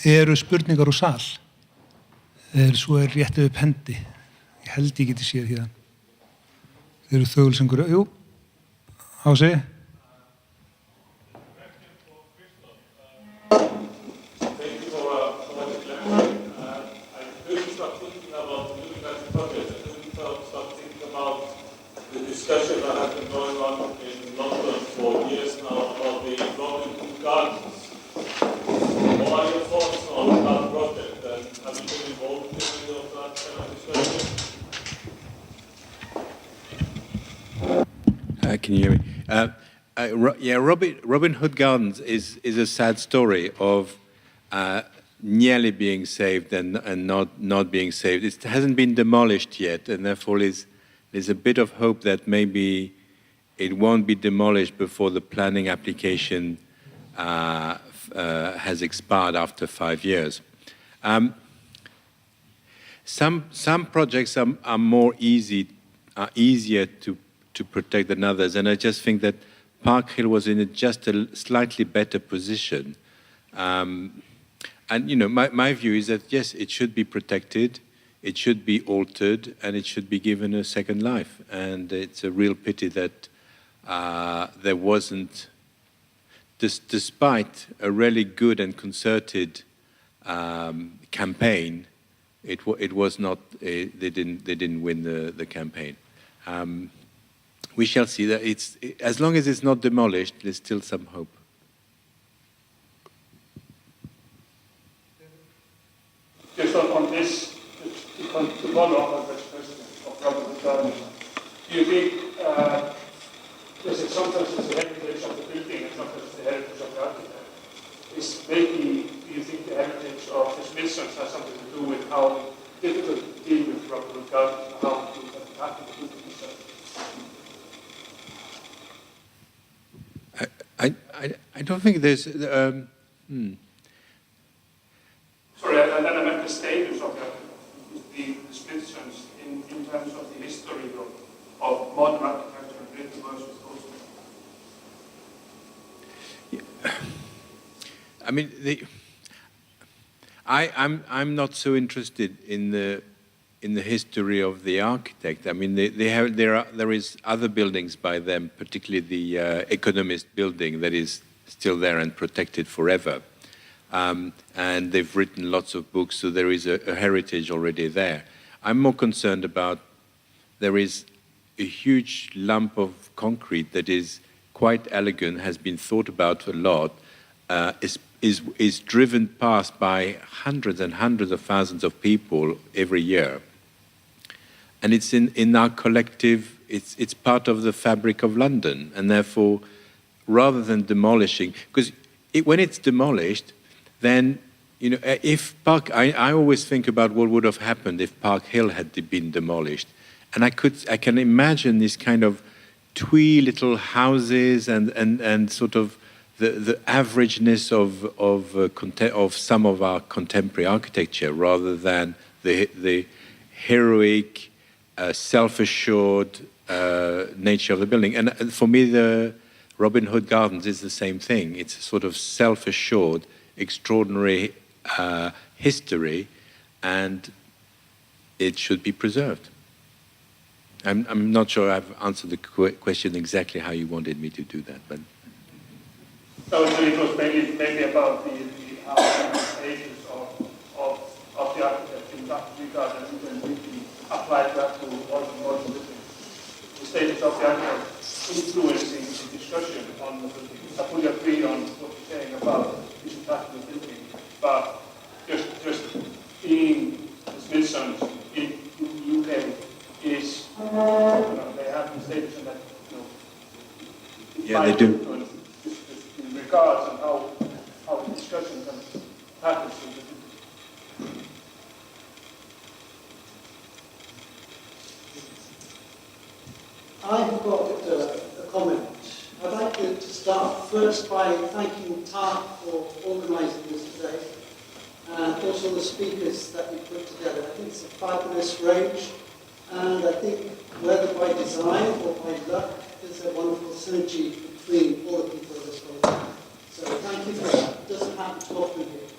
Eru spurningar úr sal? Svo réttið upp hendi. Ég held ég geti séð hérna. Eru þögulsengur? Jú, Ási. Discussion that has been going on in London for years now about the Robin Hood Gardens. What are your thoughts on that project, and have you been involved in any of that kind of discussion? Can you hear me? Yeah, Robin Hood Gardens is a sad story of nearly being saved and not being saved. It hasn't been demolished yet, and therefore there's a bit of hope that maybe it won't be demolished before the planning application has expired after 5 years. Some projects are easier to protect than others, and I just think that Park Hill was in just a slightly better position. And my view is that yes, it should be protected. It should be altered, and it should be given a second life. And it's a real pity that there wasn't, despite a really good and concerted campaign, it was not. They didn't win the campaign. We shall see that as long as it's not demolished, there's still some hope. Just on this. To follow up on this question of Robin Hood Gardens, do you think sometimes it's the heritage of the building and sometimes it's the heritage of the architect? Do you think the heritage of the Smithsonian has something to do with how difficult to deal with Robin Hood Gardens and how to tackle the building itself? I don't think there's. Sorry, and then I meant the status of the Smithsonian in terms of the history of modern architecture in Britain versus those. Yeah. I mean, I'm not so interested in the history of the architect. I mean, there is other buildings by them, particularly the Economist building that is still there and protected forever. And they've written lots of books, so there is a heritage already there. I'm more concerned about there is a huge lump of concrete that is quite elegant, has been thought about a lot, is driven past by hundreds and hundreds of thousands of people every year. And it's in our collective, it's part of the fabric of London, and therefore, rather than demolishing, because when it's demolished, then, if I always think about what would have happened if Park Hill had been demolished. And I can imagine these kind of twee little houses and sort of the averageness of some of our contemporary architecture rather than the heroic, self-assured nature of the building. And for me, the Robin Hood Gardens is the same thing. It's a sort of self-assured, extraordinary history, and it should be preserved. I'm not sure I've answered the question exactly how you wanted me to do that, but. So it was maybe about the status of the architect in that regard, and we can apply that to modern building. The status of the architect influencing the discussion on the building. I fully agree on what you're saying about this tackle the building, but just being the Smithsonian in the UK is, they have the status in that, yeah, they do. In regards and how the discussion can happen. I've got a comment. I'd like to start first by thanking T.ark for organising this today, and also the speakers that we put together. I think it's a fabulous range, and I think whether by design or by luck, there's a wonderful synergy between all the people of this program. So thank you for that. It doesn't happen too often here.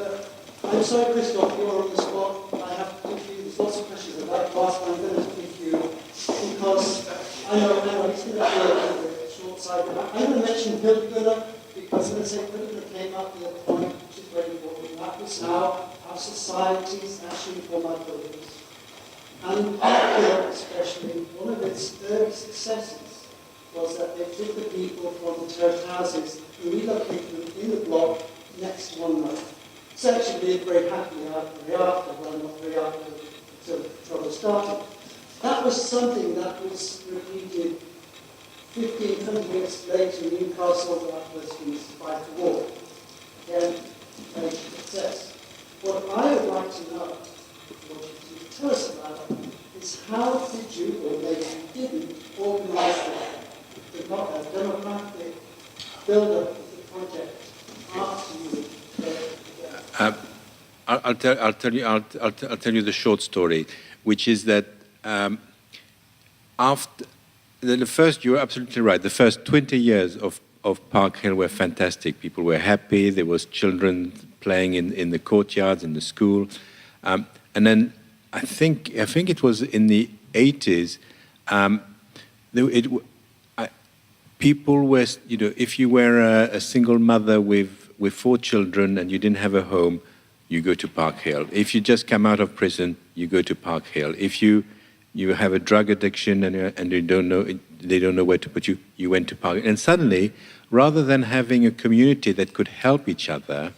But I'm sorry, Christoph, you're on the spot. I have to give you, there's lots of questions I'd like to ask, but I'm going to give you, because I know it's going to be a bit short-sighted. I'm going to mention Hildegard, because when I say Hildegard came up with a point which is very important. That was how our societies actually form our buildings. And in Parkhill especially, one of its early successes was that they took the people from the church houses and relocated them in the block next to one another. So actually lived very happily thereafter, well not very after until the trouble started. That was something that was repeated 15, 20 years later in Newcastle afterwards when we survived the war. Again, major success. What I would like to know, what you could tell us about it, is how did you, or maybe you didn't, organise the democratic build-up of the project after you I'll tell you the short story, which is that after the first, you're absolutely right. The first 20 years of Park Hill were fantastic. People were happy. There was children playing in the courtyards in the school, and then I think it was in the 80s. People were, if you were a single mother with 4 children and you didn't have a home, you go to Park Hill. If you just come out of prison, you go to Park Hill. If you have a drug addiction and they don't know where to put you, you went to Park Hill. And suddenly, rather than having a community that could help each other,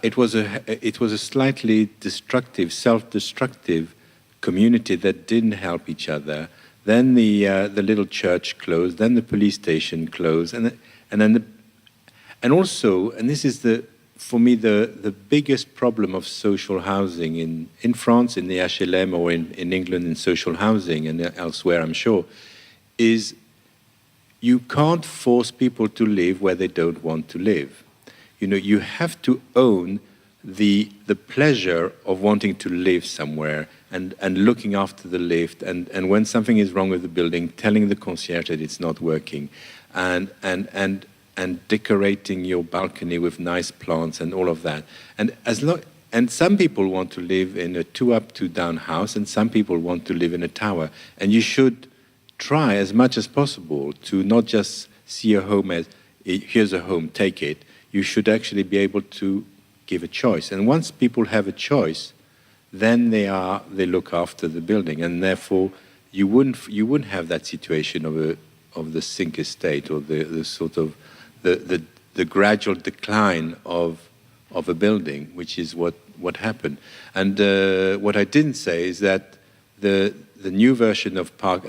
it was a slightly destructive, self-destructive community that didn't help each other. Then the little church closed. Then the police station closed, and this is for me the biggest problem of social housing in France, in the HLM, or in England in social housing and elsewhere, I'm sure, is you can't force people to live where they don't want to live. You have to own the pleasure of wanting to live somewhere and looking after the lift, and when something is wrong with the building, telling the concierge that it's not working, and decorating your balcony with nice plants and all of that. And some people want to live in a 2-up, 2-down house, and some people want to live in a tower. And you should try as much as possible to not just see a home as, here's a home, take it. You should actually be able to give a choice. And once people have a choice, then they look after the building, and therefore you wouldn't have that situation of the sink estate, or the sort of the gradual decline of a building, which is what happened. And what I didn't say is that the new version of Park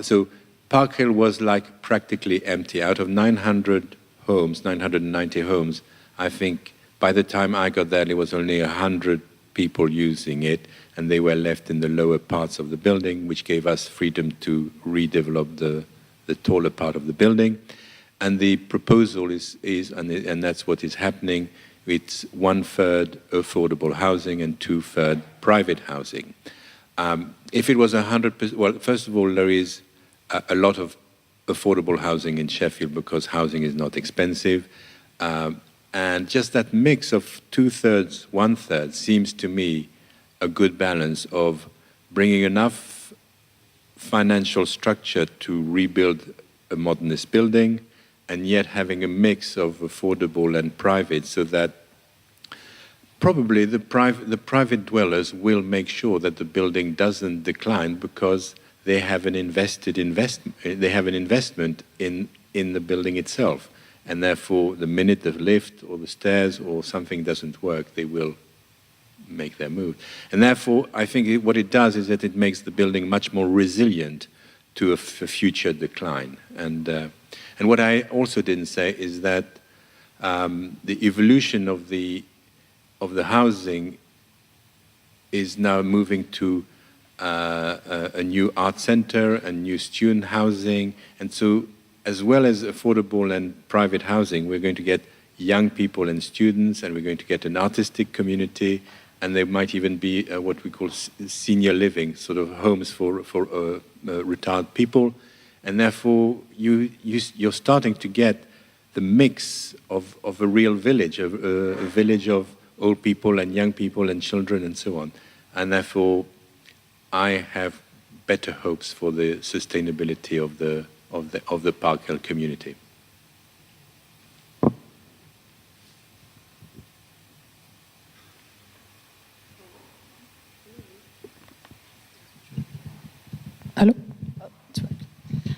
Hill was like practically empty. Out of 900 homes, 990 homes, I think by the time I got there, there was only 100 people using it, and they were left in the lower parts of the building, which gave us freedom to redevelop the taller part of the building. And the proposal is and that's what is happening, it's 1/3 affordable housing and 2/3 private housing. If it was 100%, well, first of all, there is a lot of affordable housing in Sheffield because housing is not expensive. And just that mix of 2/3, 1/3 seems to me a good balance of bringing enough financial structure to rebuild a modernist building, and yet having a mix of affordable and private, so that probably the private dwellers will make sure that the building doesn't decline because they have an investment in the building itself, and therefore the minute the lift or the stairs or something doesn't work, they will make their move. And therefore, I think what it does is that it makes the building much more resilient to a future decline. And what I also didn't say is that the evolution of the housing is now moving to a new art center, a new student housing, and so as well as affordable and private housing, we're going to get young people and students, and we're going to get an artistic community, and there might even be what we call senior living, sort of homes for retired people. And therefore, you're starting to get the mix of a real village, a village of old people and young people and children and so on. And therefore, I have better hopes for the sustainability of the Park Hill community. Hello? Oh,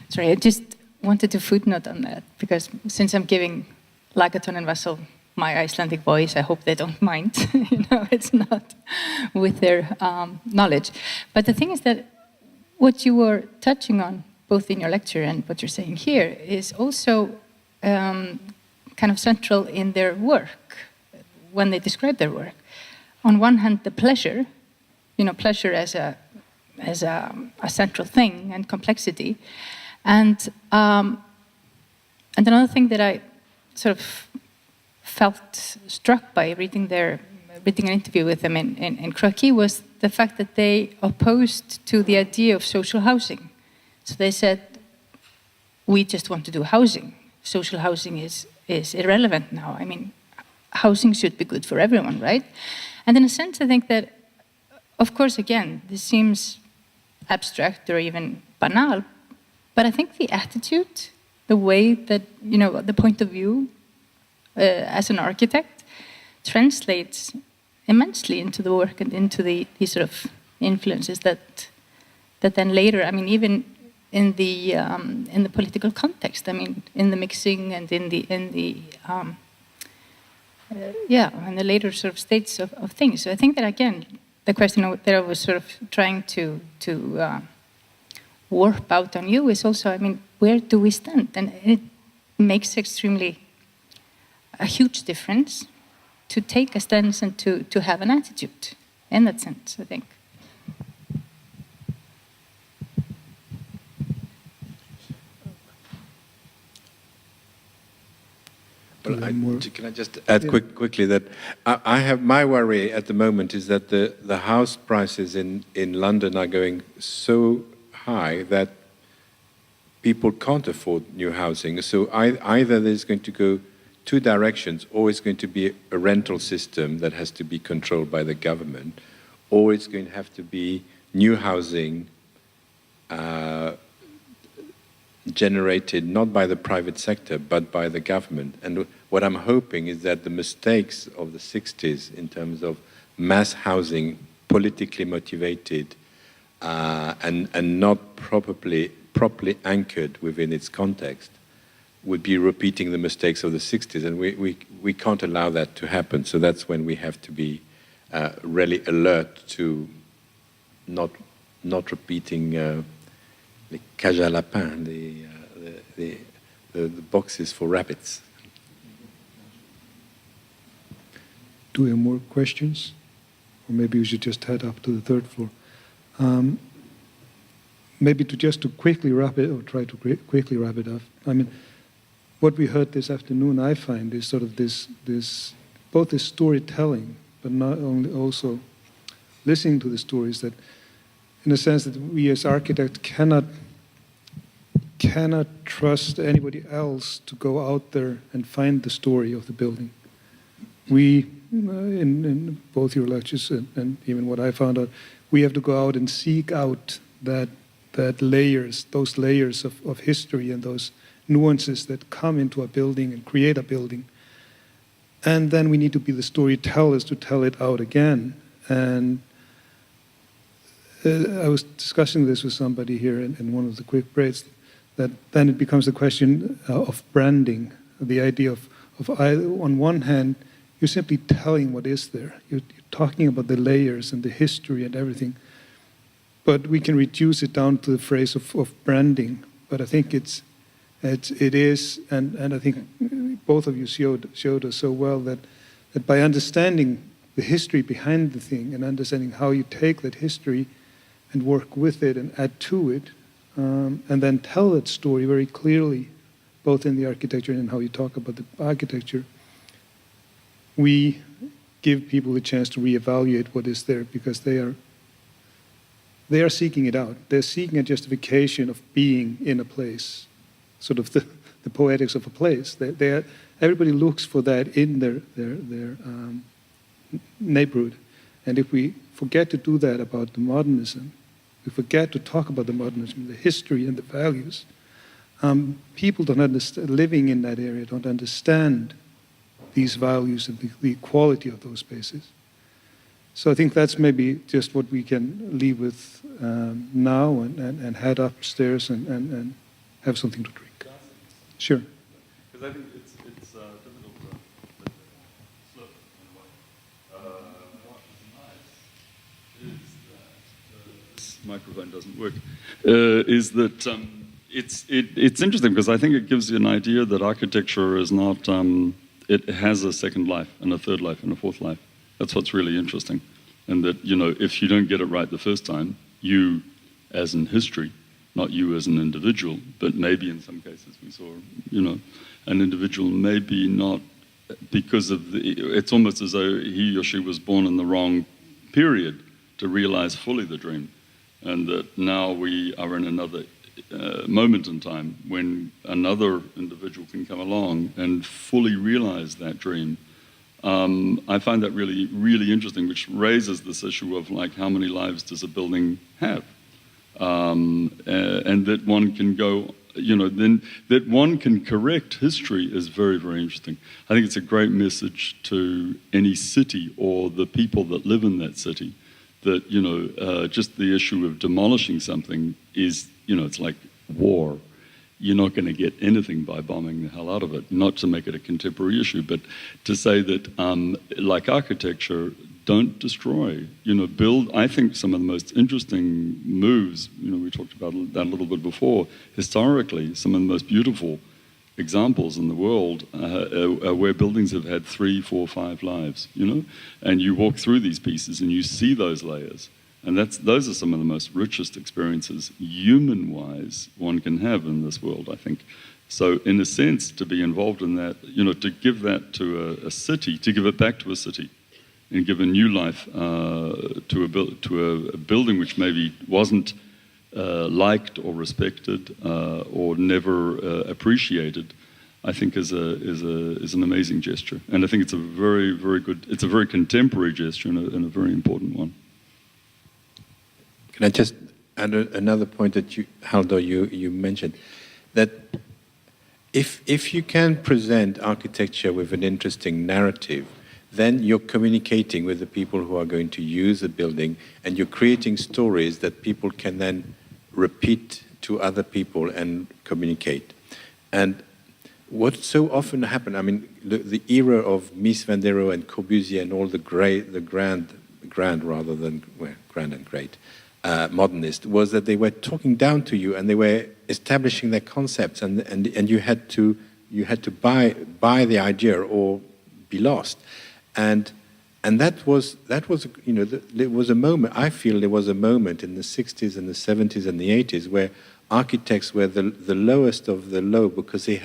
sorry, I just wanted to footnote on that, because since I'm giving Lagaton and Vassal my Icelandic voice, I hope they don't mind. It's not with their knowledge. But the thing is that what you were touching on, both in your lecture and what you're saying here, is also kind of central in their work, when they describe their work. On one hand, the pleasure, pleasure as a central thing and complexity. And another thing that I sort of felt struck by reading an interview with them in Kraki was the fact that they opposed to the idea of social housing. So they said, we just want to do housing. Social housing is irrelevant now. I mean, housing should be good for everyone, right? And in a sense, I think that, of course, again, this seems abstract or even banal, but I think the attitude, the way that, the point of view as an architect translates immensely into the work and into these sort of influences that then later, I mean, even in the political context, I mean, in the mixing and in the later sort of states of things. So I think that, again, the question that I was sort of trying to warp out on you is also, I mean, where do we stand? And it makes a huge difference to take a stance and to have an attitude in that sense, I think. Well, can I just add quickly that I have my worry at the moment is that the house prices in London are going so high that people can't afford new housing. So either there's going to go two directions, or it's going to be a rental system that has to be controlled by the government, or it's going to have to be new housing generated not by the private sector but by the government. And what I'm hoping is that the mistakes of the 60s in terms of mass housing, politically motivated and not properly anchored within its context, would be repeating the mistakes of the 60s, and we can't allow that to happen. So that's when we have to be really alert to not repeating the cage à lapin, the boxes for rabbits. Do we have more questions? Or maybe we should just head up to the third floor. Maybe to quickly wrap it, or try to quickly wrap it up. I mean, what we heard this afternoon, I find, is sort of this both this storytelling, but not only also listening to the stories, that in a sense that we as architects cannot trust anybody else to go out there and find the story of the building. We, in both your lectures and even what I found out, we have to go out and seek out those layers of history and those nuances that come into a building and create a building. And then we need to be the storytellers to tell it out again. And I was discussing this with somebody here in one of the quick breaks, that then it becomes the question of branding, the idea of on one hand, you're simply telling what is there. You're talking about the layers and the history and everything. But we can reduce it down to the phrase of branding. But I think it is, and I think both of you showed us so well that by understanding the history behind the thing and understanding how you take that history and work with it and add to it, and then tell that story very clearly, both in the architecture and in how you talk about the architecture, we give people the chance to reevaluate what is there, because they are seeking it out. They're seeking a justification of being in a place, sort of the poetics of a place. Everybody looks for that in neighborhood. And if we forget to do that about the modernism, we forget to talk about the modernism, the history and the values, people don't understand, living in that area don't understand these values and the quality of those spaces. So I think that's maybe just what we can leave with now and head upstairs and have something to drink. Sure. Because I think it's difficult to slip in a way. What is nice is that this microphone doesn't work. Is that it's interesting because I think it gives you an idea that architecture is not. It has a second life and a third life and a fourth life. That's what's really interesting. And that, if you don't get it right the first time, you, as in history, not you as an individual, but maybe in some cases we saw, an individual maybe not because of it's almost as though he or she was born in the wrong period to realize fully the dream. And that now we are in another moment in time when another individual can come along and fully realize that dream. I find that really, really interesting, which raises this issue of like how many lives does a building have, and that one can go, then that one can correct history is very, very interesting. I think it's a great message to any city or the people that live in that city that just the issue of demolishing something is it's like war. You're not going to get anything by bombing the hell out of it, not to make it a contemporary issue, but to say that, like architecture, don't destroy, build. I think some of the most interesting moves, we talked about that a little bit before, historically, some of the most beautiful examples in the world are where buildings have had 3, 4, 5 lives, and you walk through these pieces and you see those layers. And those are some of the most richest experiences, human-wise, one can have in this world, I think. So in a sense, to be involved in that, to give that to a city, to give it back to a city, and give a new life to a building which maybe wasn't liked or respected or never appreciated, I think is an amazing gesture. And I think it's a very, very good, it's a very contemporary gesture and a very important one. Can I just add another point that Haldor, you mentioned, that if you can present architecture with an interesting narrative, then you're communicating with the people who are going to use the building, and you're creating stories that people can then repeat to other people and communicate. And what so often happened, I mean, the era of Mies van der Rohe and Corbusier and all the grand rather than, well, grand and great, modernist, was that they were talking down to you and they were establishing their concepts, and you had to buy the idea or be lost, and that was there was a moment. I feel there was a moment in the 60s and the 70s and the 80s where architects were the lowest of the low because they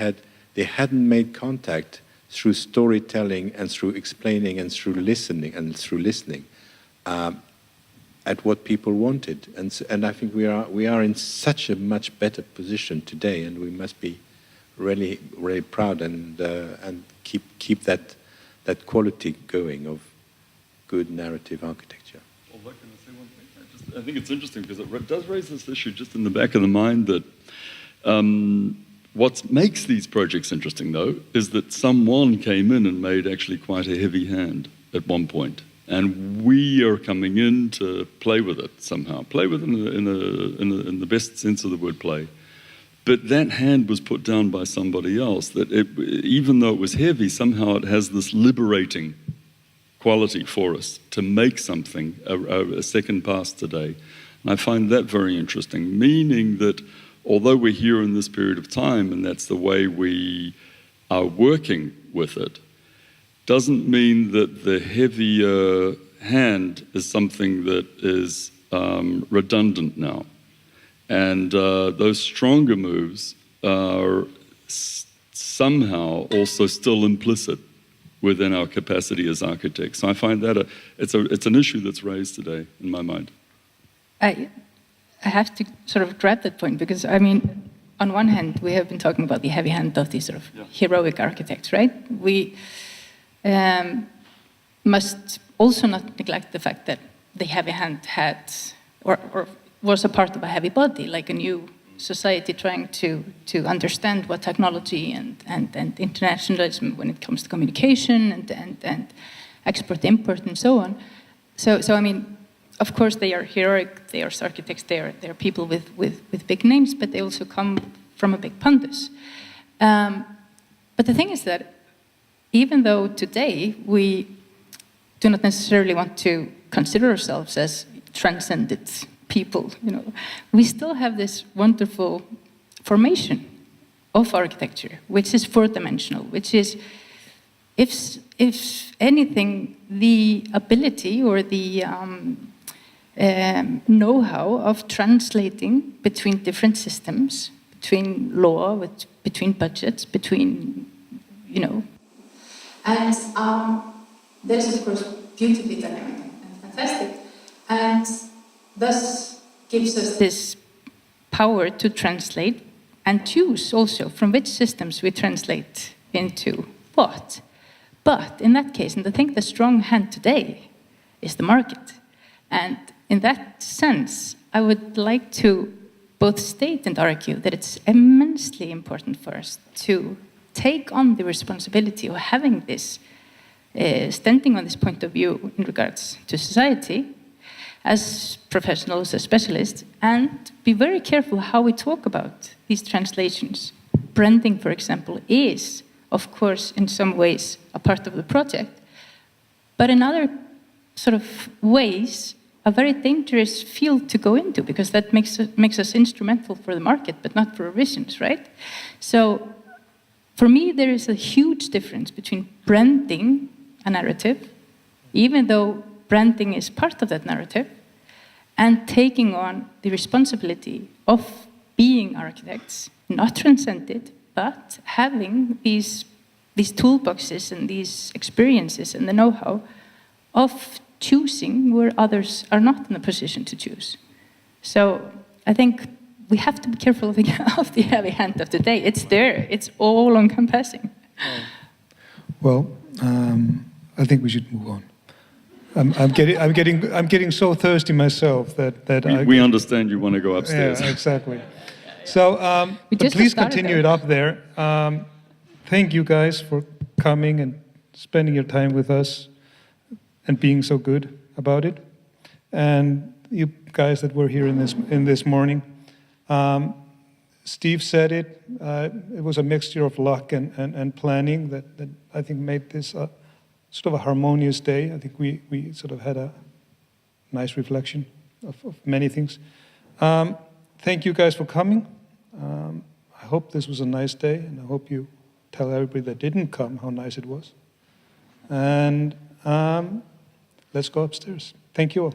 hadn't made contact through storytelling and through explaining and through listening. At what people wanted, and I think we are in such a much better position today, and we must be really, really proud and keep that quality going of good narrative architecture. Well, can I say one thing? I think it's interesting because it does raise this issue just in the back of the mind that what makes these projects interesting, though, is that someone came in and made actually quite a heavy hand at one point. And we are coming in to play with it somehow, play with it in the best sense of the word play. But that hand was put down by somebody else, that even though it was heavy, somehow it has this liberating quality for us to make something, a second pass today. And I find that very interesting, meaning that although we're here in this period of time and that's the way we are working with it, doesn't mean that the heavier hand is something that is redundant now. And those stronger moves are somehow also still implicit within our capacity as architects. So I find that it's an issue that's raised today in my mind. I have to sort of grab that point because, I mean, on one hand, we have been talking about the heavy hand of these sort of heroic architects, right? We must also not neglect the fact that the heavy hand had, or was a part of a heavy body, like a new society trying to understand what technology and internationalism when it comes to communication and export, import, and so on. So I mean, of course they are heroic, they are architects, they are people with big names, but they also come from a big pundus. But the thing is that even though today we do not necessarily want to consider ourselves as transcended people, we still have this wonderful formation of architecture, which is four-dimensional, which is, if anything, the ability or the know-how of translating between different systems, between law, between budgets, between, And that is, of course, beautifully dynamic and fantastic. And thus gives us this power to translate and choose also from which systems we translate into what. But in that case, and I think the strong hand today is the market. And in that sense, I would like to both state and argue that it's immensely important for us to take on the responsibility of having this, standing on this point of view in regards to society, as professionals, as specialists, and be very careful how we talk about these translations. Branding, for example, is, of course, in some ways a part of the project, but in other sort of ways, a very dangerous field to go into, because that makes us instrumental for the market, but not for our visions, right? So, for me, there is a huge difference between branding a narrative, even though branding is part of that narrative, and taking on the responsibility of being architects, not transcended, but having these toolboxes and these experiences and the know-how of choosing where others are not in a position to choose. So I think we have to be careful of the heavy hand of today. It's there. It's all encompassing. Well, I think we should move on. I'm getting so thirsty myself that we understand you want to go upstairs. Yeah, exactly. So, but please continue it up there. Thank you guys for coming and spending your time with us and being so good about it. And you guys that were here in this morning. Steve said it. It was a mixture of luck and planning that I think made this sort of a harmonious day. I think we sort of had a nice reflection of many things. Thank you guys for coming. I hope this was a nice day, and I hope you tell everybody that didn't come how nice it was. And let's go upstairs. Thank you all.